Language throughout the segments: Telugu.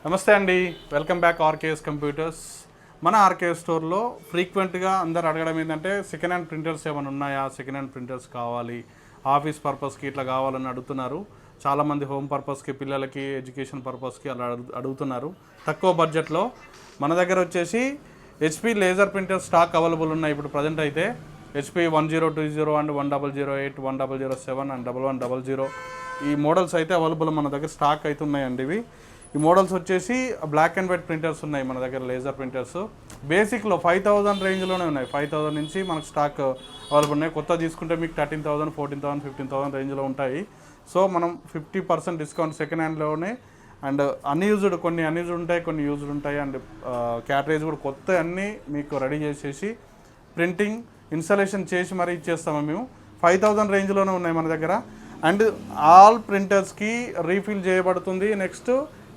నమస్తే అండి, వెల్కమ్ బ్యాక్ ఆర్కేఎస్ కంప్యూటర్స్. మన ఆర్కేఎస్ స్టోర్లో ఫ్రీక్వెంట్గా అందరు అడగడం ఏంటంటే సెకండ్ హ్యాండ్ ప్రింటర్స్ ఏమైనా ఉన్నాయా, సెకండ్ హ్యాండ్ ప్రింటర్స్ కావాలి, ఆఫీస్ పర్పస్కి ఇట్లా కావాలని అడుగుతున్నారు. చాలామంది హోమ్ పర్పస్కి, పిల్లలకి ఎడ్యుకేషన్ పర్పస్కి అలా అడుగుతున్నారు. తక్కువ బడ్జెట్లో మన దగ్గర వచ్చేసి HP laser printer stock available ఉన్నాయి. ఇప్పుడు ప్రజెంట్ అయితే హెచ్పి 1020 అండ్ 1008, 1007 అండ్ 1100 ఈ మోడల్స్ అయితే అవైలబుల్ మన దగ్గర స్టాక్ అయితే ఉన్నాయండి. ఈ మోడల్స్ వచ్చేసి బ్లాక్ అండ్ వైట్ ప్రింటర్స్ ఉన్నాయి మన దగ్గర, లేజర్ ప్రింటర్స్. బేసిక్లో 5000 రేంజ్లోనే ఉన్నాయి. 5000 నుంచి మనకు స్టాక్ అవైలబుల్ ఉన్నాయి. కొత్త తీసుకుంటే మీకు 13,000, 14,000, 15,000 రేంజ్లో ఉంటాయి. సో మనం 50% డిస్కౌంట్ సెకండ్ హ్యాండ్లోనే. అండ్ కొన్ని అన్యూజ్డ్ ఉంటాయి, కొన్ని యూజ్డ్ ఉంటాయి. అండ్ క్యాటరేజ్ కూడా కొత్త అన్నీ మీకు రెడీ చేసేసి ప్రింటింగ్, ఇన్స్టాలేషన్ చేసి మరీ ఇచ్చేస్తాము మేము. 5000 రేంజ్లోనే ఉన్నాయి మన దగ్గర. అండ్ ఆల్ ప్రింటర్స్కి రీఫిల్ చేయబడుతుంది. నెక్స్ట్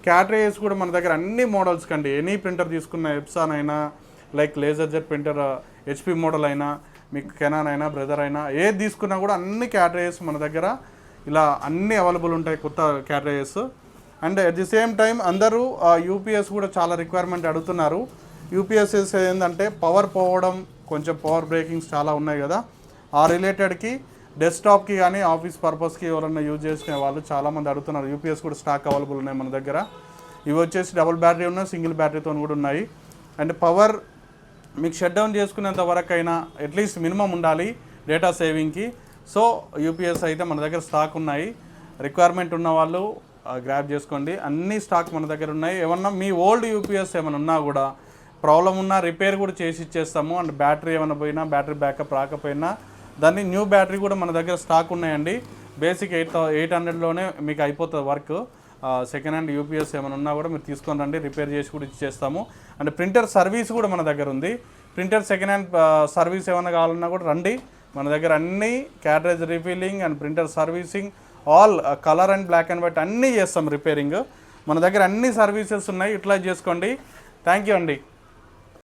క్యాటరేజెస్ కూడా మన దగ్గర అన్ని మోడల్స్ కండి, ఎనీ ప్రింటర్ తీసుకున్న, ఎప్సాన్ అయినా, like laser jet printer HP model అయినా, మీకు కెనాన్ అయినా, బ్రదర్ అయినా, ఏది తీసుకున్నా కూడా అన్ని క్యాటరేజెస్ మన దగ్గర ఇలా అన్నీ అవైలబుల్ ఉంటాయి, కొత్త క్యాటరేజెస్. And at the same time అందరూ యూపీఎస్ కూడా చాలా రిక్వైర్మెంట్ అడుగుతున్నారు. యూపీఎస్ఎస్ ఏంటంటే పవర్ పోవడం, కొంచెం పవర్ బ్రేకింగ్స్ చాలా ఉన్నాయి కదా, ఆ రిలేటెడ్కి డెస్క్టాప్కి కానీ ఆఫీస్ పర్పస్కి ఎవరైనా యూజ్ చేసుకునే వాళ్ళు చాలామంది అడుగుతున్నారు. యూపీఎస్ కూడా స్టాక్ అవైలబుల్ ఉన్నాయి మన దగ్గర. ఇవి వచ్చేసి డబుల్ బ్యాటరీ ఉన్నాయి, సింగిల్ బ్యాటరీతో కూడా ఉన్నాయి. అండ్ పవర్ మీకు షట్ డౌన్ చేసుకునేంత వరకు అయినా అట్లీస్ట్ మినిమం ఉండాలి డేటా సేవింగ్కి. సో యూపీఎస్ అయితే మన దగ్గర స్టాక్ ఉన్నాయి. రిక్వైర్మెంట్ ఉన్న వాళ్ళు గ్రాబ్ చేసుకోండి. అన్ని స్టాక్ మన దగ్గర ఉన్నాయి. ఏమన్నా మీ ఓల్డ్ యూపీఎస్ ఏమైనా ఉన్నా కూడా, ప్రాబ్లం ఉన్నా రిపేర్ కూడా చేసి ఇచ్చేస్తాము. అండ్ బ్యాటరీ ఏమైనా పోయినా, బ్యాటరీ బ్యాకప్ రాకపోయినా దాన్ని న్యూ బ్యాటరీ కూడా మన దగ్గర స్టాక్ ఉన్నాయండి. బేసిక్ 800లోనే మీకు అయిపోతుంది వర్క్. సెకండ్ హ్యాండ్ యూపీఎస్ ఏమైనా ఉన్నా కూడా మీరు తీసుకొని రండి, రిపేర్ చేసి కూడా ఇచ్చేస్తాము. అండ్ ప్రింటర్ సర్వీస్ కూడా మన దగ్గర ఉంది. ప్రింటర్ సెకండ్ హ్యాండ్ సర్వీస్ ఏమైనా కావాలన్నా కూడా రండి. మన దగ్గర అన్ని cartridge refilling and printer servicing, all colour and black and white అన్నీ చేస్తాం రిపేరింగ్. మన దగ్గర అన్ని సర్వీసెస్ ఉన్నాయి, యూటిలైజ్ చేసుకోండి. థ్యాంక్ యూ అండి.